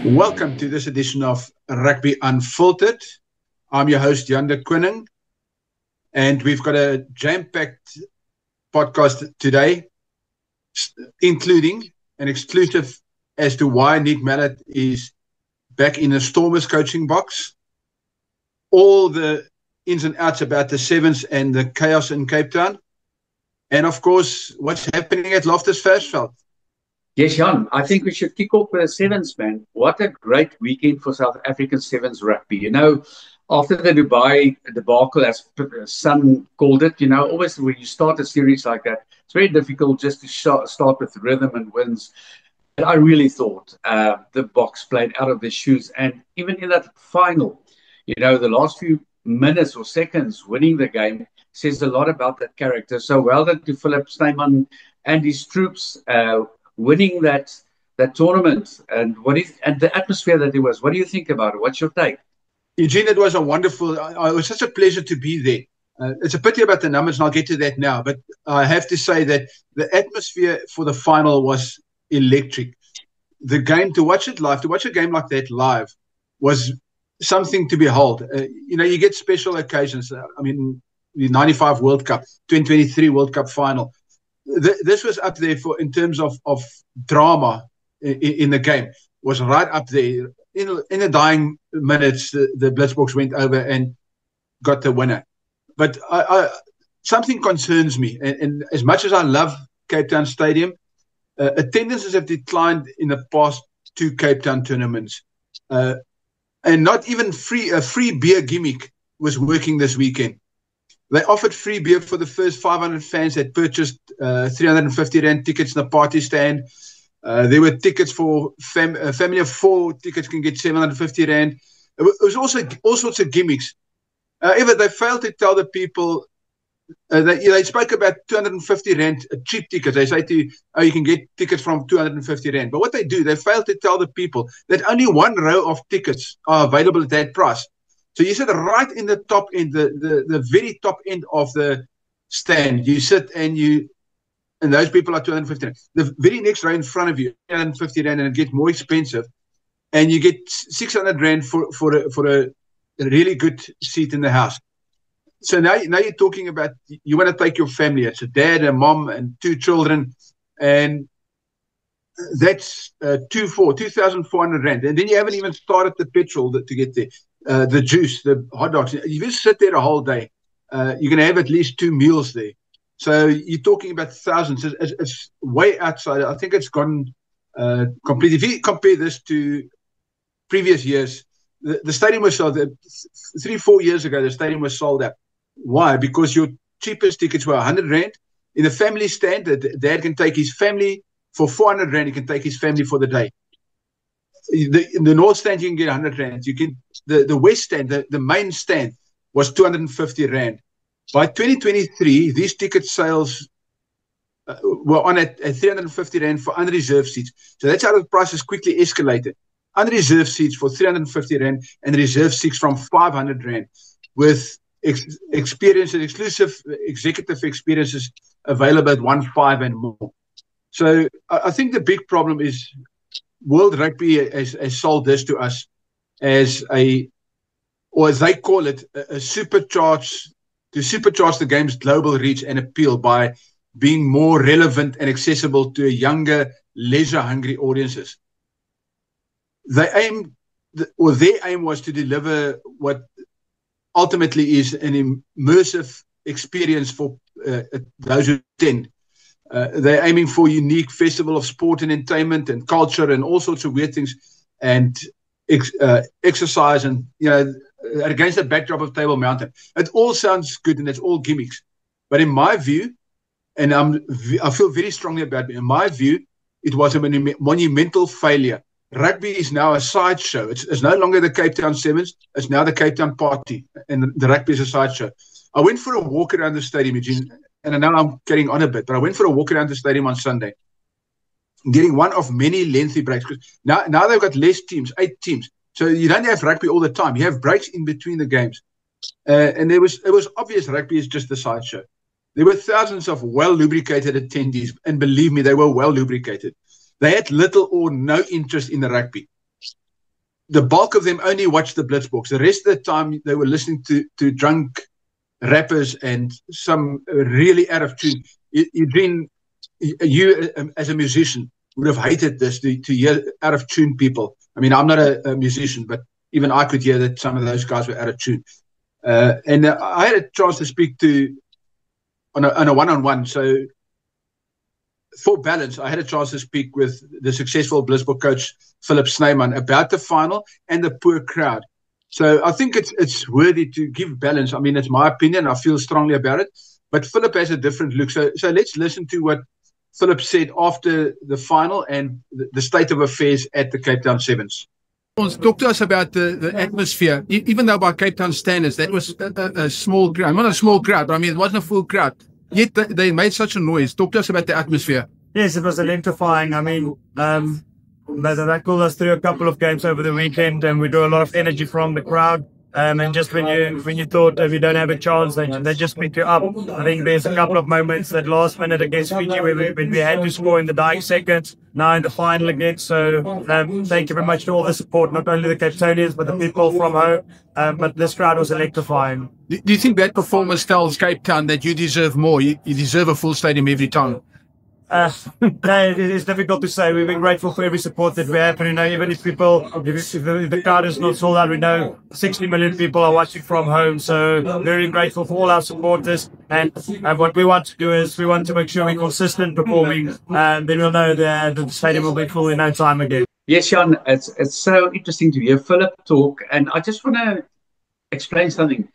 Welcome to this edition of Rugby Unfiltered. I'm your host, Jan de Koning, and we've got a jam-packed podcast today, including an exclusive as to why Nick Mallett is back in the Stormers coaching box, all the ins and outs about the Sevens and the chaos in Cape Town, and of course, what's happening at Loftus Versfeld. Yes, Jan, I think we should kick off with the Sevens, man. What a great weekend for South African Sevens rugby. You know, after the Dubai debacle, as Sun called it, you know, always when you start a series like that, it's very difficult just to start with rhythm and wins. But I really thought the Boks played out of their shoes. And even in that final, you know, the last few minutes or seconds winning the game says a lot about that character. So well done to Philip Snyman and his troops, winning that tournament and the atmosphere that it was. What do you think about it? What's your take? Eugene, it was a wonderful. It was such a pleasure to be there. It's a pity about the numbers, and I'll get to that now. But I have to say that the atmosphere for the final was electric. The game, to watch it live, to watch a game like that live, was something to behold. You know, you get special occasions. I mean, the '95 World Cup, 2023 World Cup final. This was up there in terms of drama in the game. Was right up there. In the dying minutes, the Blitzboks went over and got the winner. But something concerns me. And as much as I love Cape Town Stadium, attendances have declined in the past two Cape Town tournaments. And not even a free beer gimmick was working this weekend. They offered free beer for the first 500 fans that purchased 350 Rand tickets in the party stand. There were tickets for a family of four. Tickets can get 750 Rand. It was also all sorts of gimmicks. However, they failed to tell the people they spoke about 250 Rand cheap tickets. They say to you, oh, you can get tickets from 250 Rand. But what they do, they fail to tell the people that only one row of tickets are available at that price. So you sit right in the top end, the very top end of the stand. You sit and those people are 250 Rand. The very next row in front of you, 250 Rand, and it gets more expensive. And you get 600 Rand for a really good seat in the house. So now you're talking about you want to take your family. It's a dad, a mom, and two children. And that's 2,400 Rand. And then you haven't even started the petrol to get there. The juice, the hot dogs. You just sit there a whole day. You're going to have at least 2 meals there. So you're talking about thousands. It's way outside. I think it's gone completely. If you compare this to previous years, the stadium was sold 3-4 years ago. The stadium was sold out. Why? Because your cheapest tickets were 100 Rand. In the family stand, the dad can take his family for 400 Rand. He can take his family for the day. In the North stand, you can get 100 Rand. You can the West stand, the main stand, was 250 Rand. By 2023, these ticket sales were on at 350 Rand for unreserved seats. So that's how the prices quickly escalated. Unreserved seats for 350 Rand and reserved seats from 500 Rand with experiences, exclusive executive experiences available at 1.5 and more. So I think the big problem is World Rugby has sold this to us as or as they call it, a supercharge the game's global reach and appeal by being more relevant and accessible to younger, leisure-hungry audiences. Their aim was to deliver what ultimately is an immersive experience for those who attend. They're aiming for unique festival of sport and entertainment and culture and all sorts of weird things and exercise and, you know, against the backdrop of Table Mountain. It all sounds good and it's all gimmicks. But in my view, and I feel very strongly about it, in my view, it was a monumental failure. Rugby is now a sideshow. It's no longer the Cape Town Sevens. It's now the Cape Town Party, and the rugby is a sideshow. I went for a walk around the stadium, Eugene, and I know I'm getting on a bit, but I went for a walk around the stadium on Sunday, getting one of many lengthy breaks. Because now they've got less teams, 8 teams. So you don't have rugby all the time. You have breaks in between the games. And it was obvious rugby is just a sideshow. There were thousands of well-lubricated attendees, and believe me, they were well-lubricated. They had little or no interest in the rugby. the bulk of them only watched the Blitzbox. The rest of the time, they were listening to drunk rappers and some really out of tune. Eugene, you as a musician would have hated this to hear out of tune people. I mean, I'm not a musician, but even I could hear that some of those guys were out of tune. And I had a chance to speak to on a one-on-one. So for balance, I had a chance to speak with the successful Blitzboks coach Philip Snyman about the final and the poor crowd. So I think it's worthy to give balance. I mean, it's my opinion. I feel strongly about it. But Philip has a different look. So let's listen to what Philip said after the final and the state of affairs at the Cape Town Sevens. Talk to us about the atmosphere. Even though by Cape Town standards, that was a small crowd. Not a small crowd, but I mean, it wasn't a full crowd. Yet they made such a noise. Talk to us about the atmosphere. Yes, it was electrifying. I mean, that pulled us through a couple of games over the weekend, and we drew a lot of energy from the crowd. And just when you thought if you don't have a chance, they just pick you up. I think there's a couple of moments that last minute against Fiji when we had to score in the dying seconds. Now in the final again. So thank you very much to all the support, not only the Cape Townians but the people from home. But this crowd was electrifying. Do you think that performance tells Cape Town that you deserve more? You deserve a full stadium every time? No, it is difficult to say. We've been grateful for every support that we have, and even if the crowd is not sold out, we know 60 million people are watching from home. So very grateful for all our supporters. And what we want to do is we want to make sure we're consistent performing, and then we'll know that the stadium will be full in no time again. Yes, Jan, it's so interesting to hear Philip talk, and I just want to explain something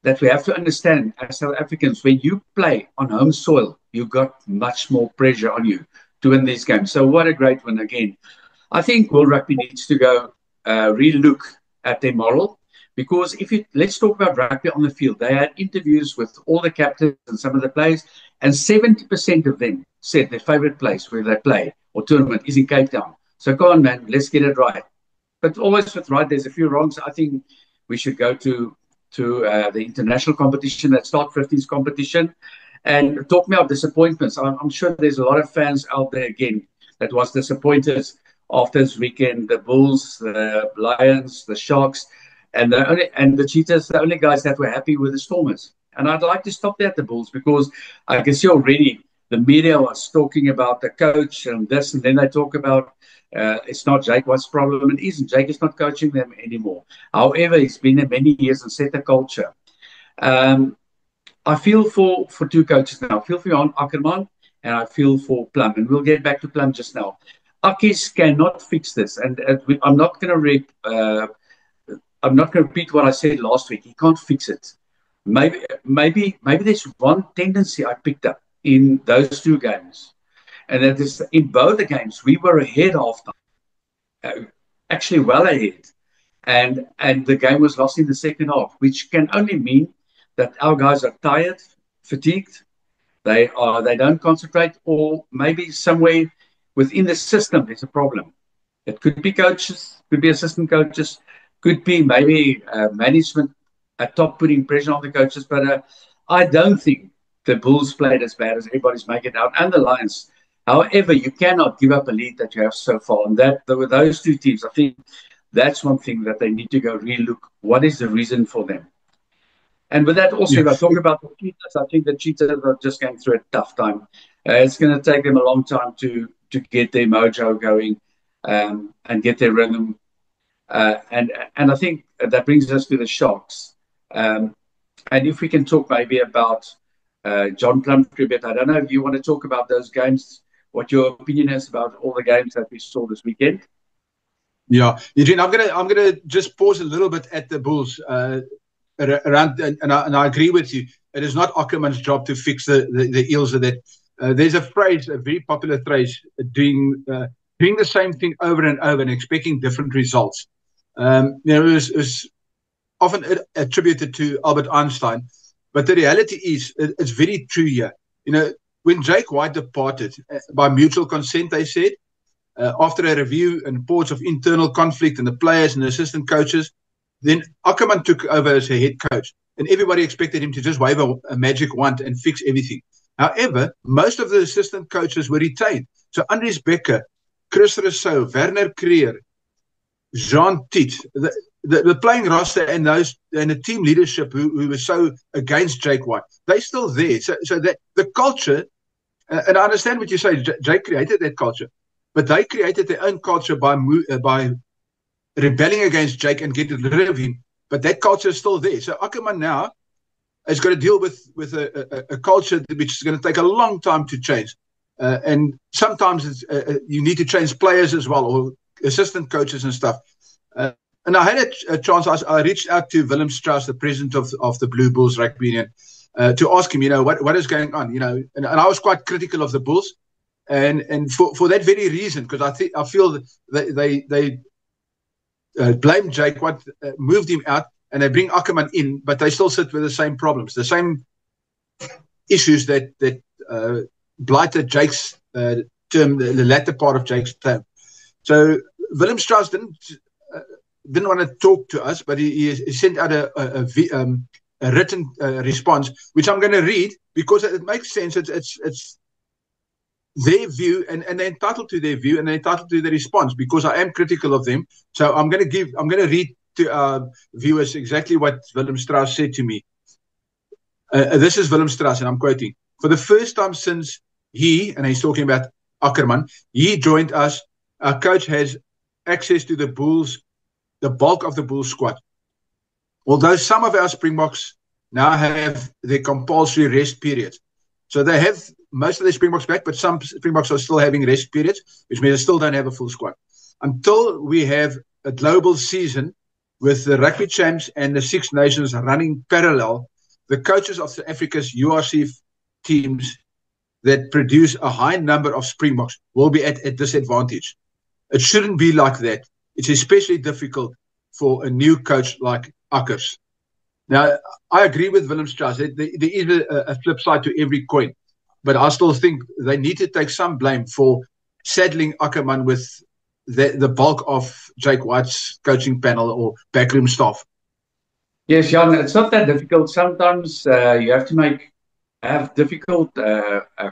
that we have to understand as South Africans. When you play on home soil, you got much more pressure on you to win these games. So what a great win again. I think World Rugby needs to go re-look at their model, because let's talk about rugby on the field. They had interviews with all the captains and some of the players, and 70% of them said their favorite place where they play or tournament is in Cape Town. So go on, man, let's get it right. But always with right, there's a few wrongs. I think we should go to the international competition, that Start 15's competition, and talk me about disappointments. I'm sure there's a lot of fans out there again that was disappointed after this weekend. The Bulls, the Lions, the Sharks, and the Cheetahs, the only guys that were happy were the Stormers. And I'd like to stop there at the Bulls, because I can see already the media was talking about the coach and this, and then they talk about it's not Jake Watt's problem. It isn't. Jake is not coaching them anymore. However, he's been there many years and set the culture. I feel for two coaches now. I feel for Johan Ackerman and I feel for Plum. And we'll get back to Plum just now. Akis cannot fix this. And I'm not going to repeat what I said last week. He can't fix it. Maybe there's one tendency I picked up in those two games. And that is, in both the games, we were ahead half time. Actually well ahead. And the game was lost in the second half, which can only mean that our guys are tired, fatigued, they don't concentrate, or maybe somewhere within the system there's a problem. It could be coaches, could be assistant coaches, could be maybe management at top putting pressure on the coaches. But I don't think the Bulls played as bad as everybody's making it out, and the Lions. However, you cannot give up a lead that you have so far. And with those two teams, I think that's one thing that they need to go re-look. What is the reason for them? And with that also, if I talk about the Cheetahs, I think the Cheetahs are just going through a tough time. It's going to take them a long time to get their mojo going and get their rhythm. And I think that brings us to the Sharks. And if we can talk maybe about John Plumtree a bit, I don't know if you want to talk about those games, what your opinion is about all the games that we saw this weekend. Yeah, Eugene, I'm gonna just pause a little bit at the Bulls. Around, and I agree with you. It is not Ackerman's job to fix the ills of that. There's a phrase, a very popular phrase, doing the same thing over and over and expecting different results. It was often attributed to Albert Einstein, but the reality is it's very true here. When Jake White departed, by mutual consent, they said, after a review and reports of internal conflict and the players and the assistant coaches, then Ackerman took over as a head coach, and everybody expected him to just wave a magic wand and fix everything. However, most of the assistant coaches were retained. So Andries Becker, Chris Rousseau, Werner Creer, Jean Tit, the playing roster and the team leadership who were so against Jake White, they're still there. So that the culture, and I understand what you say, Jake created that culture, but they created their own culture by rebelling against Jake and getting rid of him. But that culture is still there. So Ackerman now has got to deal with a culture which is going to take a long time to change. And sometimes you need to change players as well, or assistant coaches and stuff. And I had a chance. I reached out to Willem Strauss, the president of the Blue Bulls Rugby Union, to ask him, what is going on, and I was quite critical of the Bulls, and for that very reason, because I feel that they blame Jake White, moved him out, and they bring Ackerman in, but they still sit with the same problems, the same issues that blighted Jake's term, the latter part of Jake's term. So Willem Strauss didn't want to talk to us, but he sent out a written response, which I'm going to read because it makes sense. It's their view, and they're entitled to their view, and they're entitled to the response because I am critical of them. So I'm going to read to our viewers exactly what Willem Strauss said to me. This is Willem Strauss, and I'm quoting: "For the first time since he," and he's talking about Ackerman, "he joined us, our coach has access to the bulk of the Bulls squad. Although some of our Springboks now have their compulsory rest periods." So they have most of the Springboks back, but some Springboks are still having rest periods, which means they still don't have a full squad. "Until we have a global season with the Rugby Champs and the Six Nations running parallel, the coaches of South Africa's URC teams that produce a high number of Springboks will be at a disadvantage. It shouldn't be like that. It's especially difficult for a new coach like Akkers." Now, I agree with Willem Strauss. There is a flip side to every coin, but I still think they need to take some blame for saddling Ackerman with the bulk of Jake White's coaching panel or backroom staff. Yes, Jan, it's not that difficult. Sometimes you have to have difficult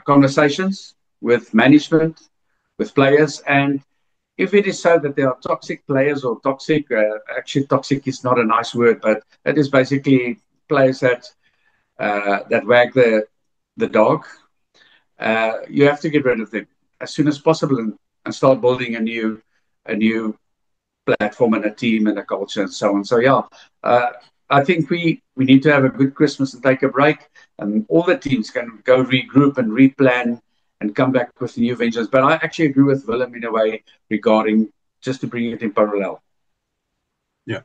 conversations with management, with players, and if it is so that there are toxic players or toxic, actually toxic is not a nice word, but it is basically players that wag the dog. You have to get rid of them as soon as possible and start building a new platform and a team and a culture and so on. So yeah, I think we need to have a good Christmas and take a break, and all the teams can go regroup and replan and come back with new ventures. But I actually agree with Willem in a way regarding just to bring it in parallel. Yeah.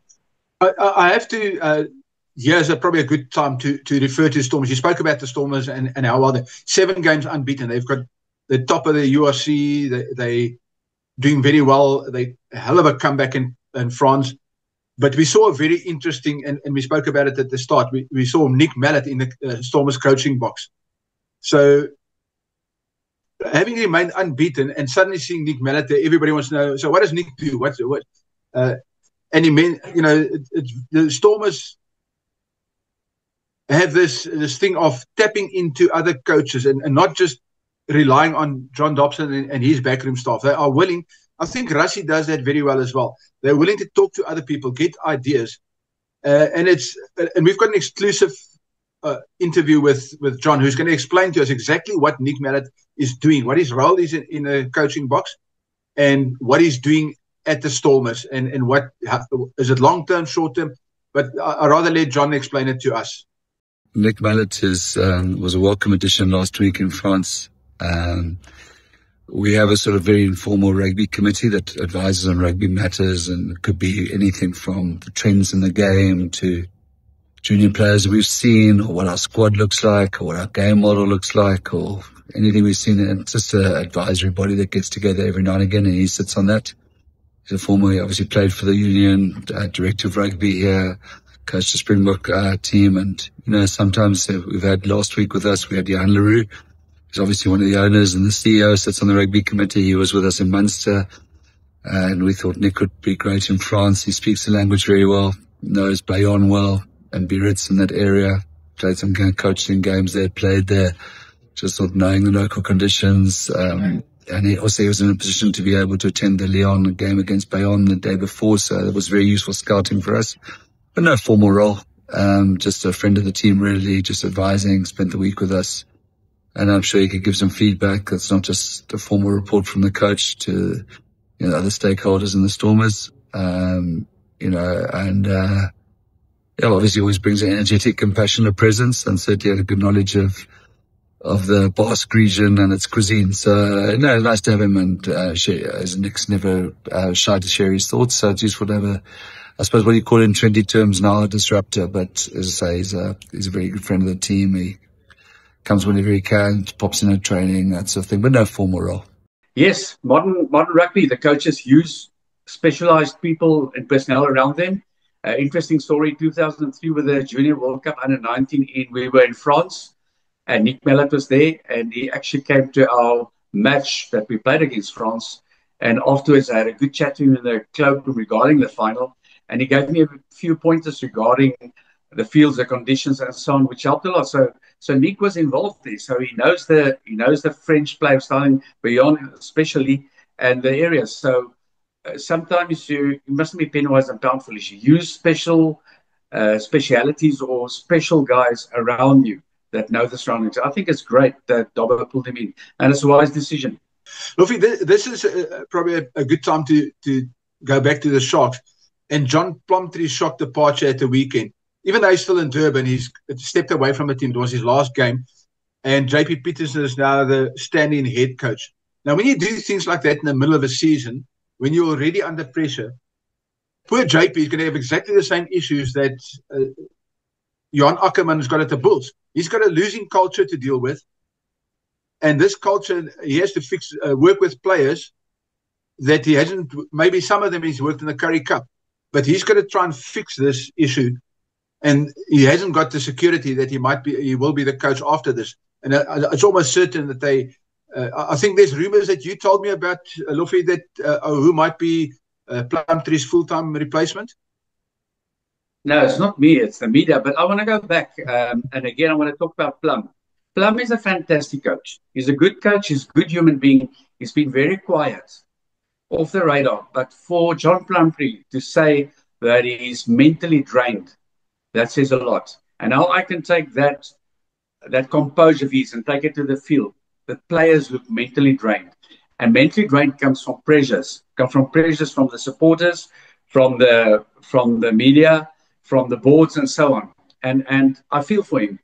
I have to, here's probably a good time to refer to the Stormers. You spoke about the Stormers and how are they? 7 games unbeaten. They've got the top of the URC. They doing very well. They a hell of a comeback in France. But we saw a very interesting, and we spoke about it at the start, we saw Nick Mallett in the Stormers coaching box. So having remained unbeaten and suddenly seeing Nick Mallett there, everybody wants to know, so what does Nick do? And he meant, the Stormers have this thing of tapping into other coaches and not just relying on John Dobson and his backroom staff. They are willing. I think Rassie does that very well as well. They're willing to talk to other people, get ideas, and we've got an exclusive interview with John, who's going to explain to us exactly what Nick Mallett is doing, what his role is in the coaching box, and what he's doing at the Stormers, and what is it long term, short term. But I'd rather let John explain it to us. Nick Mallett was a welcome addition last week in France. We have a sort of very informal rugby committee that advises on rugby matters, and it could be anything from the trends in the game to junior players we've seen, or what our squad looks like, or what our game model looks like, or anything we've seen. And it's just an advisory body that gets together every now and again, and he sits on that. He's a former, he obviously played for the Union, director of rugby here, coached the Springbok team. And, sometimes we've had last week with us, we had Jan Leroux. He's obviously one of the owners and the CEO, sits on the rugby committee. He was with us in Munster, and we thought Nick would be great in France. He speaks the language very well, knows Bayonne well, and Biarritz in that area. Played some kind of coaching games there, played there. Just sort of knowing the local conditions. And he was in a position to be able to attend the Lyon game against Bayonne the day before, so it was very useful scouting for us. But no formal role, just a friend of the team, really, just advising, spent the week with us. And I'm sure he could give some feedback. It's not just a formal report from the coach to other stakeholders and the Stormers, obviously always brings an energetic, compassionate presence, and certainly had a good knowledge of the Basque region and its cuisine. So, no, nice to have him, and as Nick's never shy to share his thoughts, so it's useful to have I suppose what you call in trendy terms now, a disruptor, but as I say, he's a very good friend of the team. He comes whenever he can, pops in at training, that sort of thing, but no formal role. Yes, modern rugby, the coaches use specialized people and personnel around them. Interesting story, 2003 with the Junior World Cup under-19, we were in France, and Nick Mellett was there, and he actually came to our match that we played against France, and afterwards I had a good chat to him in the cloakroom regarding the final, and he gave me a few pointers regarding the fields, the conditions, and so on, which helped a lot. So Nick was involved there, so he knows the French play style, beyond especially, and the areas. So sometimes you mustn't be penalized and pound foolish. You use specialities or special guys around you that know the surroundings. I think it's great that Dobber pulled him in, and it's a wise decision. Luffy, this is probably a good time to go back to the Sharks. And John Plumtree's shock departure at the weekend. Even though he's still in Durban, he's stepped away from the team. It was his last game. And JP Peterson is now the stand-in head coach. Now, when you do things like that in the middle of a season, when you're already under pressure, poor JP is going to have exactly the same issues that Johan Ackerman has got at the Bulls. He's got a losing culture to deal with. And this culture, he has to work with players that he hasn't, maybe some of them he's worked in the Currie Cup. But he's got to try and fix this issue. And he hasn't got the security that he will be the coach after this. And it's almost certain that I think there's rumors that you told me about, Luffy, that who might be Plumtree's full-time replacement. No, it's not me, it's the media. But I want to go back, and again, I want to talk about Plum. Plum is a fantastic coach. He's a good coach, he's a good human being. He's been very quiet, off the radar. But for John Plumtree to say that he's mentally drained, that says a lot. And now I can take that composure of his and take it to the field. The players look mentally drained. And mentally drained comes from pressures from the supporters, from the media, from the boards, and so on. And I feel for him.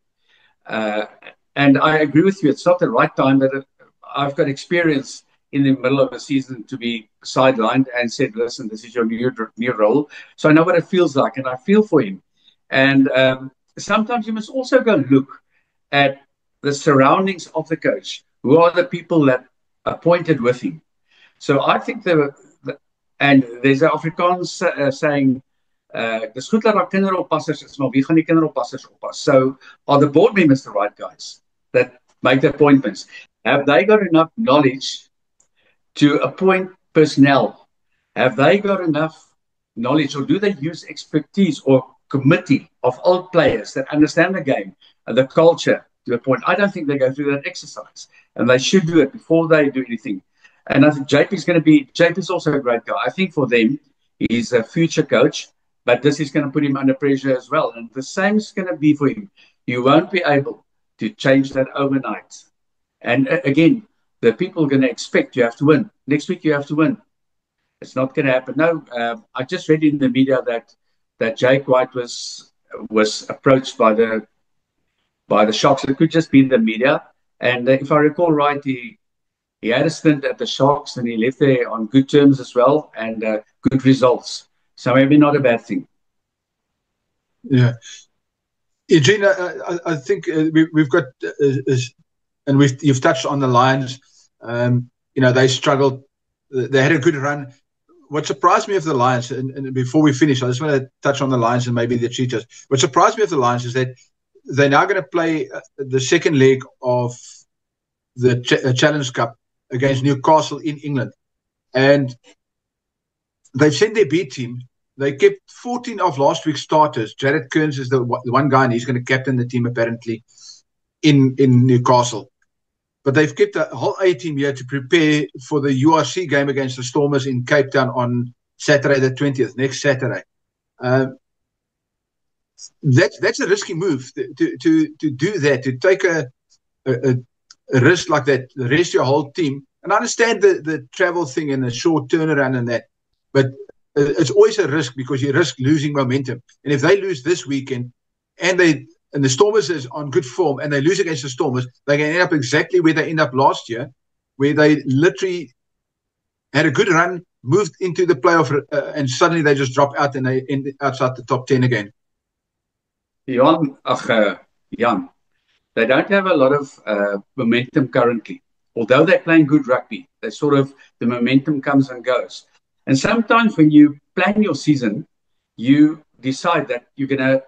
And I agree with you. It's not the right time that I've got experience in the middle of a season to be sidelined and said, listen, this is your new role. So I know what it feels like, and I feel for him. And sometimes you must also go look at the surroundings of the coach. Who are the people that appointed with him? So I think and there's an Afrikaans saying, dis goed dat daar kinderoppassers is, maar wie gaan die kinderoppassers oppas? So are the board members the right guys that make the appointments? Have they got enough knowledge to appoint personnel? Have they got enough knowledge, or do they use expertise or committee of old players that understand the game and the culture to a point? I don't think they go through that exercise, and they should do it before they do anything. And I think JP's also a great guy. I think for them, he's a future coach, but this is going to put him under pressure as well. And the same is going to be for him. You won't be able to change that overnight. And again, the people are going to expect you have to win. Next week you have to win. It's not going to happen. No, I just read in the media that Jake White was approached by the Sharks. It could just be the media. And if I recall right, he had a stint at the Sharks, and he left there on good terms as well, and good results. So maybe not a bad thing. Yeah. Eugene, I think we've got, and you've touched on the Lions. They struggled. They had a good run. What surprised me of the Lions, and before we finish, I just want to touch on the Lions and maybe the Cheetahs. What surprised me of the Lions is that they're now going to play the second leg of the Challenge Cup against Newcastle in England. And they've sent their B team. They kept 14 of last week's starters. Jared Kearns is the one guy, and he's going to captain the team apparently in Newcastle. but they've kept a whole A team here to prepare for the URC game against the Stormers in Cape Town on Saturday the 20th, next Saturday. That's a risky move to do that, to take a risk like that, the rest of your whole team. And I understand the travel thing and the short turnaround and that, but it's always a risk because you risk losing momentum. And if they lose this weekend and the Stormers is on good form and they lose against the Stormers, they can end up exactly where they end up last year, where they literally had a good run, moved into the playoff, and suddenly they just drop out and they end outside the top 10 again. Jan, they don't have a lot of momentum currently. Although they're playing good rugby, they sort of, the momentum comes and goes. And sometimes when you plan your season, you decide that you're gonna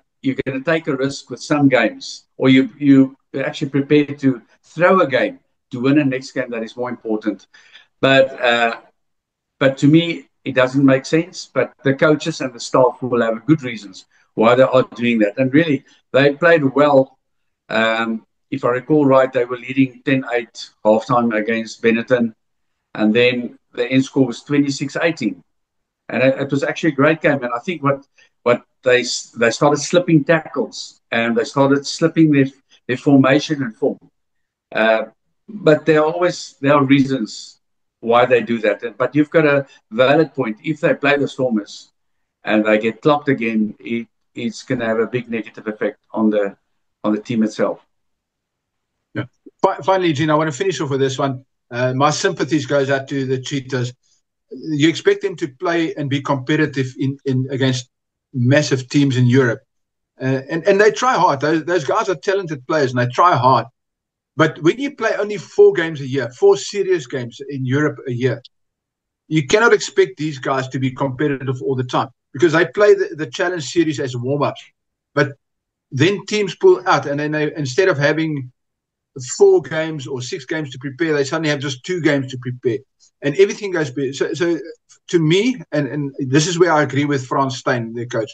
take a risk with some games, or you actually prepare to throw a game to win a next game that is more important. But to me, it doesn't make sense. But the coaches and the staff will have good reasons why they are doing that. And really, they played well. If I recall right, they were leading 10-8 halftime against Benetton. And then the end score was 26-18. And it was actually a great game. And I think what they started slipping tackles and they started slipping their formation and form. But there are reasons why they do that. But you've got a valid point. If they play the Stormers and they get clocked again, it's going to have a big negative effect on the team itself. Yeah. Finally, Gene, I want to finish off with this one. My sympathies goes out to the Cheetahs. You expect them to play and be competitive in against massive teams in Europe, and they try hard. Those guys are talented players and they try hard. But when you play only 4 games a year, 4 serious games in Europe a year, you cannot expect these guys to be competitive all the time because they play the Challenge Series as a warm-up. But then teams pull out, and then they, instead of having 4 games or 6 games to prepare, they suddenly have just 2 games to prepare. And everything goes bad. So to me, and this is where I agree with Frans Steyn, their coach,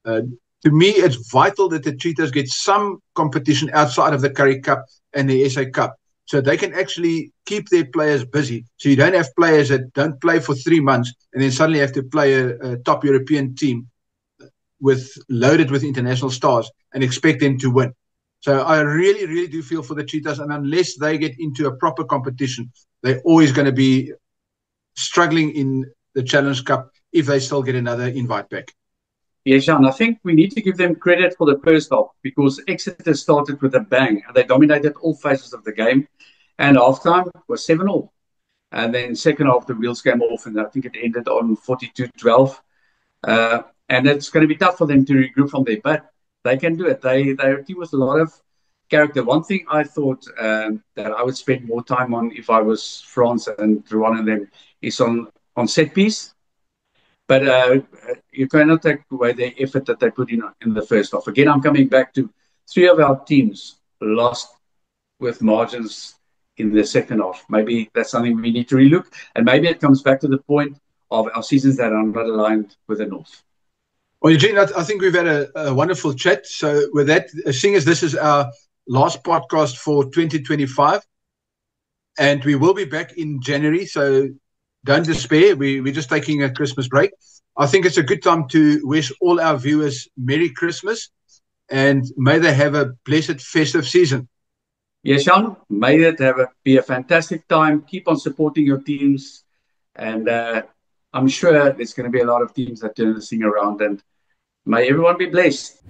to me, it's vital that the Cheetahs get some competition outside of the Currie Cup and the SA Cup, so they can actually keep their players busy. So you don't have players that don't play for 3 months and then suddenly have to play a top European team loaded with international stars and expect them to win. So I really, really do feel for the Cheetahs, and unless they get into a proper competition, they're always going to be struggling in the Challenge Cup if they still get another invite back. Yes, Jan, I think we need to give them credit for the first half because Exeter started with a bang and they dominated all phases of the game. And halftime was 7-0. And then second half, the wheels came off, and I think it ended on 42-12. And it's going to be tough for them to regroup from there, but they can do it. They're a team with a lot of character. One thing I thought that I would spend more time on if I was Frans and Ruan and them is on set piece. But you cannot take away the effort that they put in the first half. Again, I'm coming back to 3 of our teams lost with margins in the second half. Maybe that's something we need to relook. And maybe it comes back to the point of our seasons that are not aligned with the North. Well, Eugene, I think we've had a wonderful chat. So with that, seeing as this is our last podcast for 2025, and we will be back in January, so don't despair. We're just taking a Christmas break. I think it's a good time to wish all our viewers Merry Christmas, and may they have a blessed festive season. Yes, Jan, may it be a fantastic time. Keep on supporting your teams, and I'm sure there's going to be a lot of teams that turn this thing around, and may everyone be blessed.